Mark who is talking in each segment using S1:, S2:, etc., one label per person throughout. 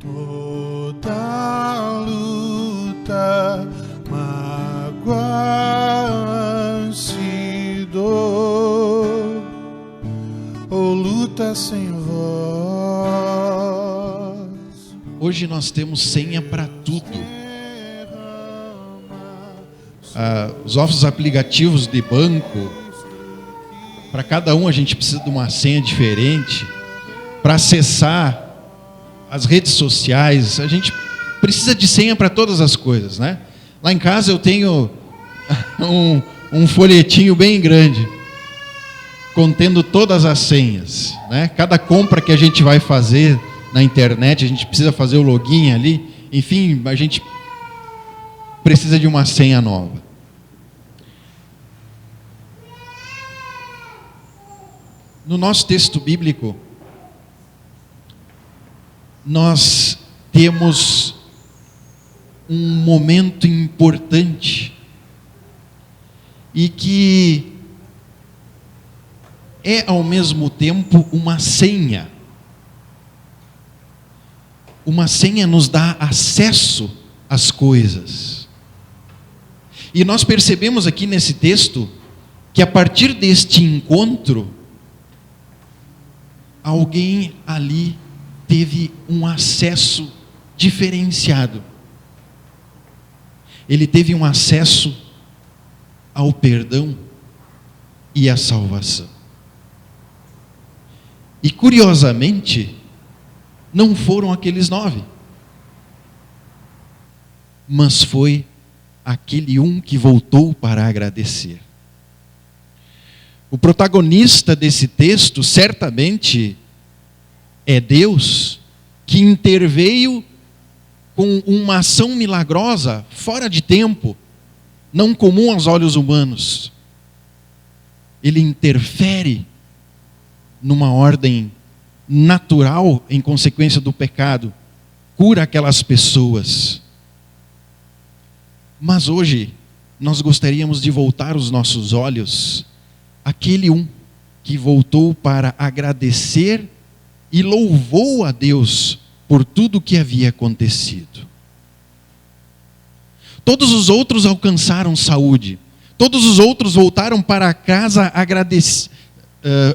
S1: Toda luta, mágoa, dor, ou luta sem voz.
S2: Hoje nós temos senha para tudo. Os nossos aplicativos de banco, para cada um a gente precisa de uma senha diferente. Para acessar as redes sociais, a gente precisa de senha para todas as coisas, né? Lá em casa eu tenho um folhetinho bem grande, contendo todas as senhas, né? Cada compra que a gente vai fazer na internet, a gente precisa fazer o login ali, enfim, a gente precisa de uma senha nova. No nosso texto bíblico, nós temos um momento importante e que é ao mesmo tempo uma senha. Uma senha nos dá acesso às coisas. E nós percebemos aqui nesse texto que a partir deste encontro, alguém ali teve um acesso diferenciado. Ele teve um acesso ao perdão e à salvação. E curiosamente, não foram aqueles 9, mas foi aquele um que voltou para agradecer. O protagonista desse texto certamente é Deus, que interveio com uma ação milagrosa, fora de tempo, não comum aos olhos humanos. Ele interfere numa ordem natural em consequência do pecado, cura aquelas pessoas. Mas hoje, nós gostaríamos de voltar os nossos olhos àquele um que voltou para agradecer e louvou a Deus por tudo o que havia acontecido. Todos os outros alcançaram saúde. Todos os outros voltaram para casa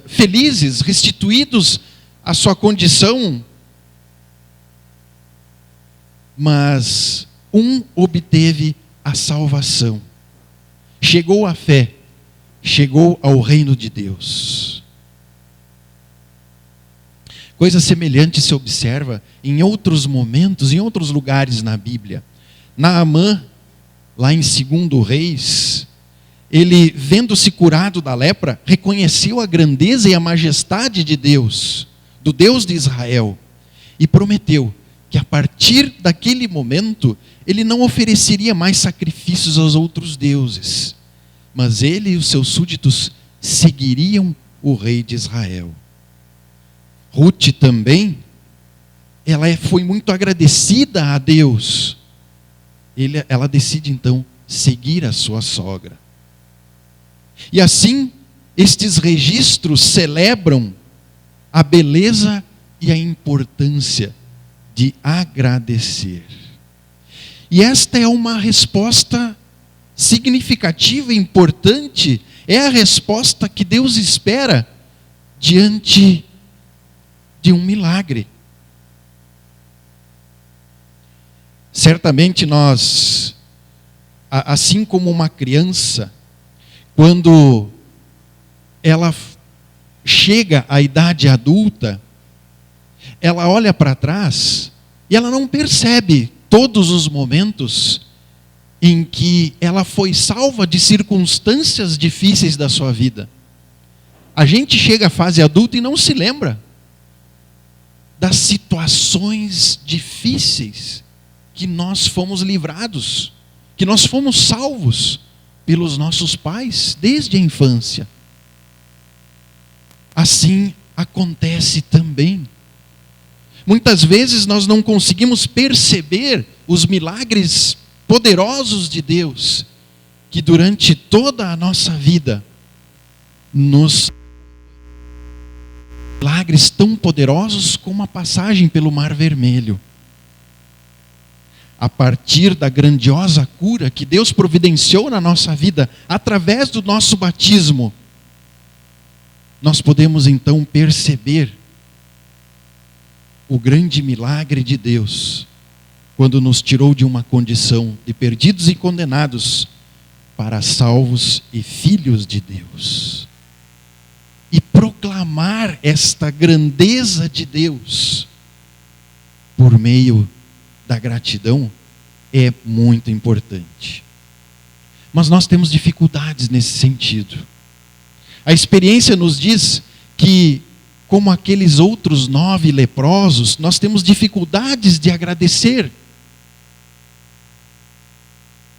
S2: felizes, restituídos à sua condição. Mas um obteve a salvação. Chegou à fé. Chegou ao reino de Deus. Coisa semelhante se observa em outros momentos, em outros lugares na Bíblia. Naamã, lá em 2 Reis, ele, vendo-se curado da lepra, reconheceu a grandeza e a majestade de Deus, do Deus de Israel, e prometeu que a partir daquele momento, ele não ofereceria mais sacrifícios aos outros deuses, mas ele e os seus súditos seguiriam o rei de Israel. Ruth também, ela foi muito agradecida a Deus. Ela decide então seguir a sua sogra. E assim, estes registros celebram a beleza e a importância de agradecer. E esta é uma resposta significativa e importante, é a resposta que Deus espera diante de um milagre. Certamente nós, assim como uma criança, quando ela chega à idade adulta, ela olha para trás e ela não percebe todos os momentos em que ela foi salva de circunstâncias difíceis da sua vida. A gente chega à fase adulta e não se lembra das situações difíceis que nós fomos livrados, que nós fomos salvos pelos nossos pais desde a infância. Assim acontece também. Muitas vezes nós não conseguimos perceber os milagres poderosos de Deus, que durante toda a nossa vida nos milagres tão poderosos como a passagem pelo Mar Vermelho. a partir da grandiosa cura que Deus providenciou na nossa vida, através do nosso batismo, nós podemos então perceber o grande milagre de Deus, quando nos tirou de uma condição de perdidos e condenados, para salvos e filhos de Deus. E proclamar esta grandeza de Deus, por meio da gratidão, é muito importante. Mas nós temos dificuldades nesse sentido. A experiência nos diz que, como aqueles outros 9 leprosos, nós temos dificuldades de agradecer.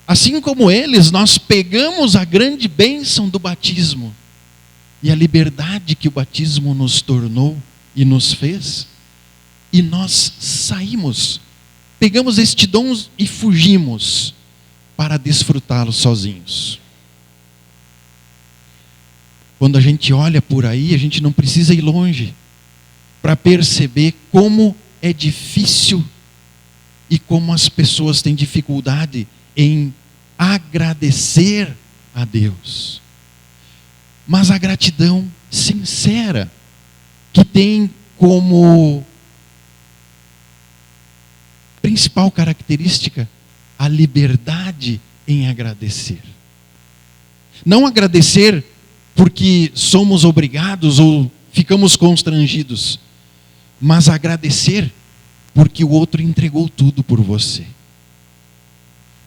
S2: Assim como eles, nós pegamos a grande bênção do batismo e a liberdade que o batismo nos tornou e nos fez, e nós saímos, pegamos este dom e fugimos para desfrutá-lo sozinhos. Quando a gente olha por aí, a gente não precisa ir longe para perceber como é difícil e como as pessoas têm dificuldade em agradecer a Deus. Mas a gratidão sincera, que tem como principal característica a liberdade em agradecer. Não agradecer porque somos obrigados ou ficamos constrangidos, mas agradecer porque o outro entregou tudo por você.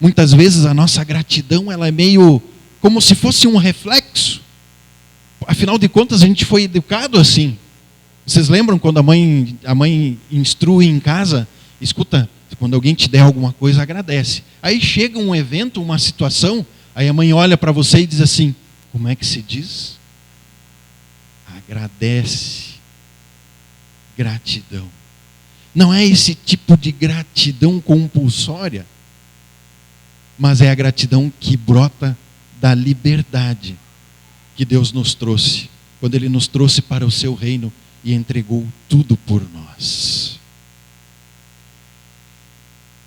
S2: Muitas vezes a nossa gratidão, ela é meio como se fosse um reflexo. Afinal de contas, a gente foi educado assim. Vocês lembram quando a mãe instrui em casa? Escuta, quando alguém te der alguma coisa, agradece. Aí chega um evento, uma situação, aí a mãe olha para você e diz assim: como é que se diz? Agradece. Gratidão. Não é esse tipo de gratidão compulsória, mas é a gratidão que brota da liberdade que Deus nos trouxe, quando Ele nos trouxe para o seu reino e entregou tudo por nós.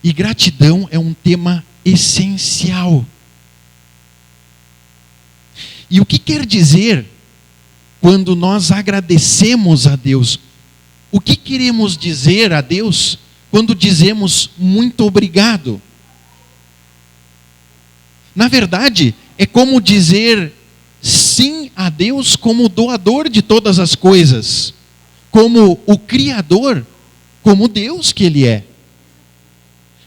S2: E gratidão é um tema essencial. E o que quer dizer quando nós agradecemos a Deus? O que queremos dizer a Deus quando dizemos muito obrigado? Na verdade, é como dizer sim a Deus como doador de todas as coisas, como o Criador, como Deus que Ele é.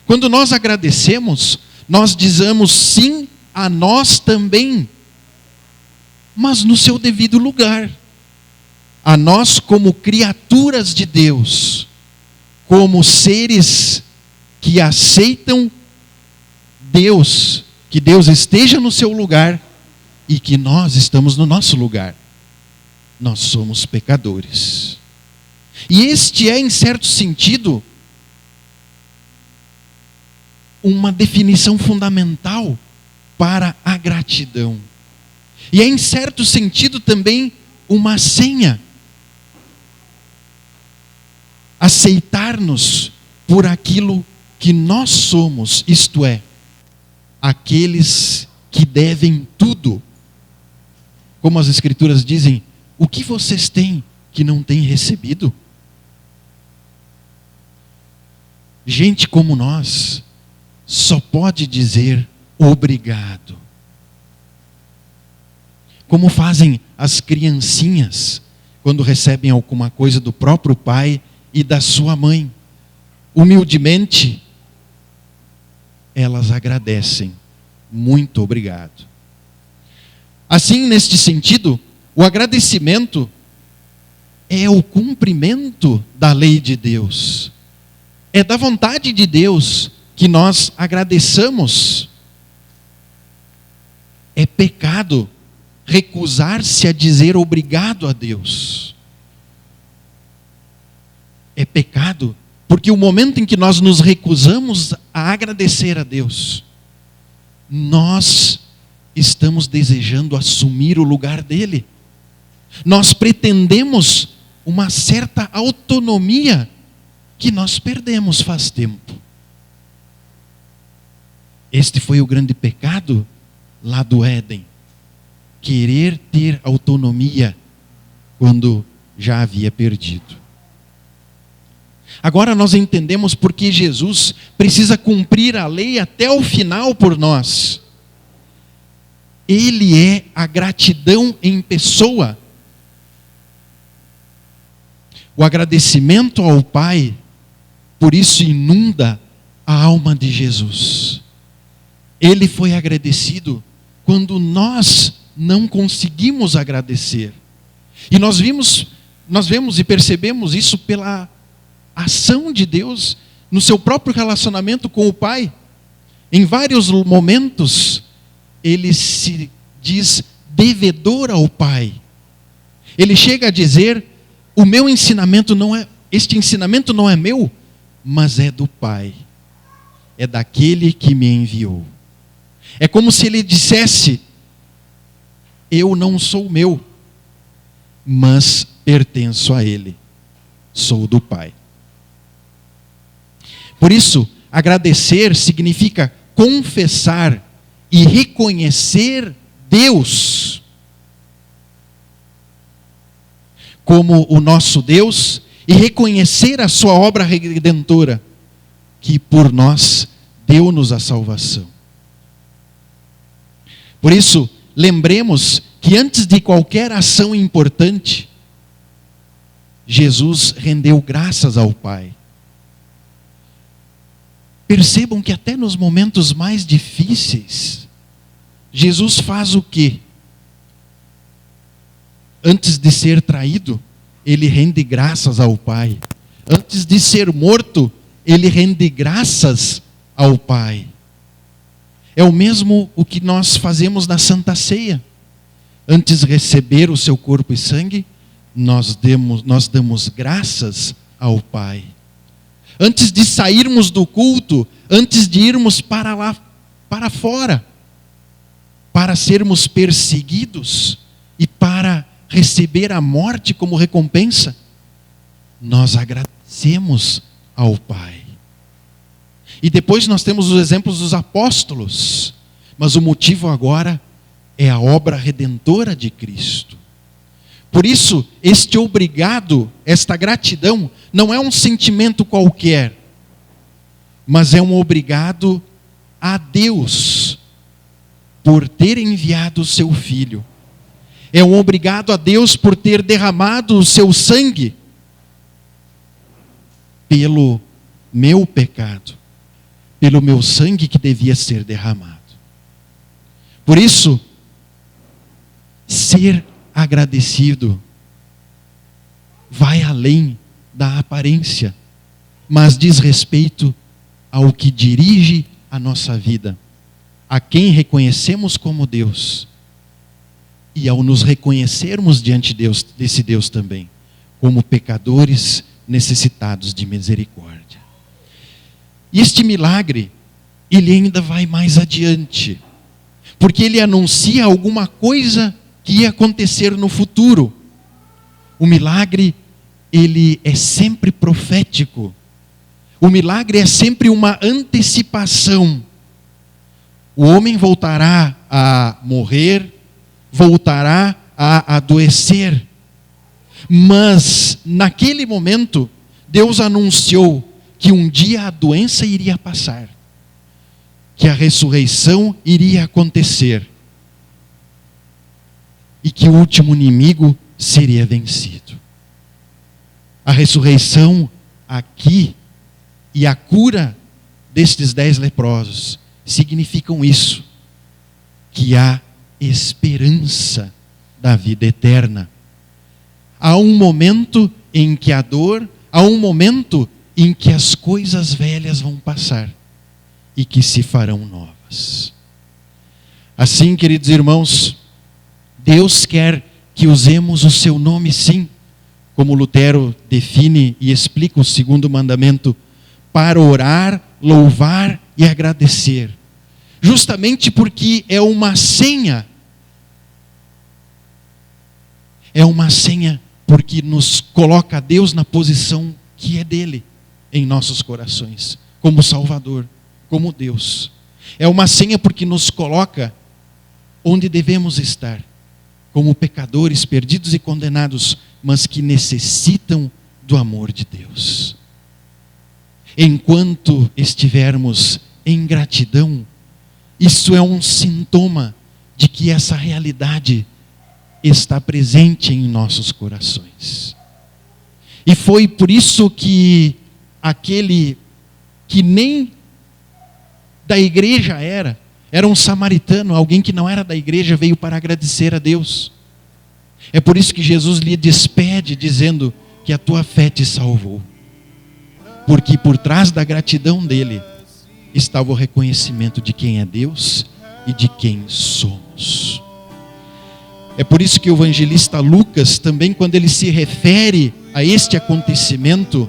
S2: Quando nós agradecemos, nós dizemos sim a nós também, mas no seu devido lugar. A nós como criaturas de Deus, como seres que aceitam Deus, que Deus esteja no seu lugar e que nós estamos no nosso lugar. Nós somos pecadores. E este é, em certo sentido, uma definição fundamental para a gratidão. E é, em certo sentido, também uma senha. Aceitar-nos por aquilo que nós somos, isto é, aqueles que devem tudo. Como as Escrituras dizem, o que vocês têm que não têm recebido? Gente como nós só pode dizer obrigado. Como fazem as criancinhas quando recebem alguma coisa do próprio pai e da sua mãe. Humildemente, elas agradecem. Muito obrigado. Assim, neste sentido, o agradecimento é o cumprimento da lei de Deus. É da vontade de Deus que nós agradeçamos. É pecado recusar-se a dizer obrigado a Deus. É pecado porque o momento em que nós nos recusamos a agradecer a Deus, nós estamos desejando assumir o lugar dele. Nós pretendemos uma certa autonomia que nós perdemos faz tempo. Este foi o grande pecado lá do Éden. Querer ter autonomia quando já havia perdido. Agora nós entendemos por que Jesus precisa cumprir a lei até o final por nós. Ele é a gratidão em pessoa. O agradecimento ao Pai, por isso inunda a alma de Jesus. Ele foi agradecido quando nós não conseguimos agradecer. E nós vemos e percebemos isso pela ação de Deus no seu próprio relacionamento com o Pai. Em vários momentos, ele se diz devedor ao Pai. Ele chega a dizer: o meu ensinamento este ensinamento não é meu, mas é do Pai. É daquele que me enviou. É como se ele dissesse: eu não sou meu, mas pertenço a ele. Sou do Pai. Por isso, agradecer significa confessar e reconhecer Deus como o nosso Deus e reconhecer a sua obra redentora, que por nós deu-nos a salvação. Por isso, lembremos que antes de qualquer ação importante, Jesus rendeu graças ao Pai. Percebam que até nos momentos mais difíceis, Jesus faz o quê? Antes de ser traído, ele rende graças ao Pai. Antes de ser morto, ele rende graças ao Pai. É o mesmo o que nós fazemos na Santa Ceia. Antes de receber o seu corpo e sangue, nós damos graças ao Pai. Antes de sairmos do culto, antes de irmos para lá, para fora, para sermos perseguidos e para receber a morte como recompensa, nós agradecemos ao Pai. E depois nós temos os exemplos dos apóstolos, mas o motivo agora é a obra redentora de Cristo. Por isso, este obrigado, esta gratidão, não é um sentimento qualquer, mas é um obrigado a Deus por ter enviado o seu Filho. É um obrigado a Deus por ter derramado o seu sangue pelo meu pecado, pelo meu sangue que devia ser derramado. Por isso, ser agradecido vai além da aparência, mas diz respeito ao que dirige a nossa vida, a quem reconhecemos como Deus, e ao nos reconhecermos diante desse Deus também, como pecadores necessitados de misericórdia. E este milagre, ele ainda vai mais adiante, porque ele anuncia alguma coisa que ia acontecer no futuro. O milagre, ele é sempre profético. O milagre é sempre uma antecipação. O homem voltará a morrer, voltará a adoecer. Mas, naquele momento, Deus anunciou que um dia a doença iria passar, que a ressurreição iria acontecer e que o último inimigo seria vencido. A ressurreição aqui e a cura destes 10 leprosos significam isso, que há esperança da vida eterna. Há um momento em que a dor, há um momento em que as coisas velhas vão passar e que se farão novas. Assim, queridos irmãos, Deus quer que usemos o seu nome, sim, como Lutero define e explica o segundo mandamento, para orar, louvar e agradecer. Justamente porque é uma senha. É uma senha porque nos coloca a Deus na posição que é dele em nossos corações, como Salvador, como Deus. É uma senha porque nos coloca onde devemos estar, como pecadores perdidos e condenados, mas que necessitam do amor de Deus. Enquanto estivermos em gratidão, isso é um sintoma de que essa realidade está presente em nossos corações. E foi por isso que aquele que nem da igreja era um samaritano, alguém que não era da igreja, veio para agradecer a Deus. É por isso que Jesus lhe despede dizendo que a tua fé te salvou. Porque por trás da gratidão dele estava o reconhecimento de quem é Deus e de quem somos. É por isso que o evangelista Lucas, também quando ele se refere a este acontecimento,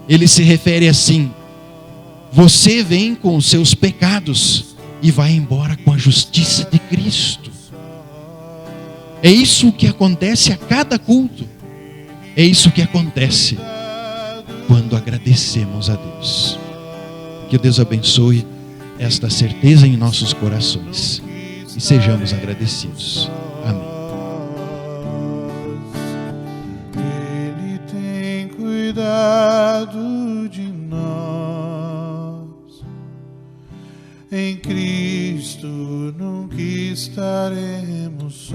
S2: ele se refere assim: você vem com os seus pecados e vai embora com a justiça de Cristo. É isso que acontece a cada culto. É isso que acontece quando agradecemos a Deus. Que Deus abençoe esta certeza em nossos corações e sejamos agradecidos. Amém.
S1: Ele tem cuidado de nós. Em Cristo nunca estaremos sós.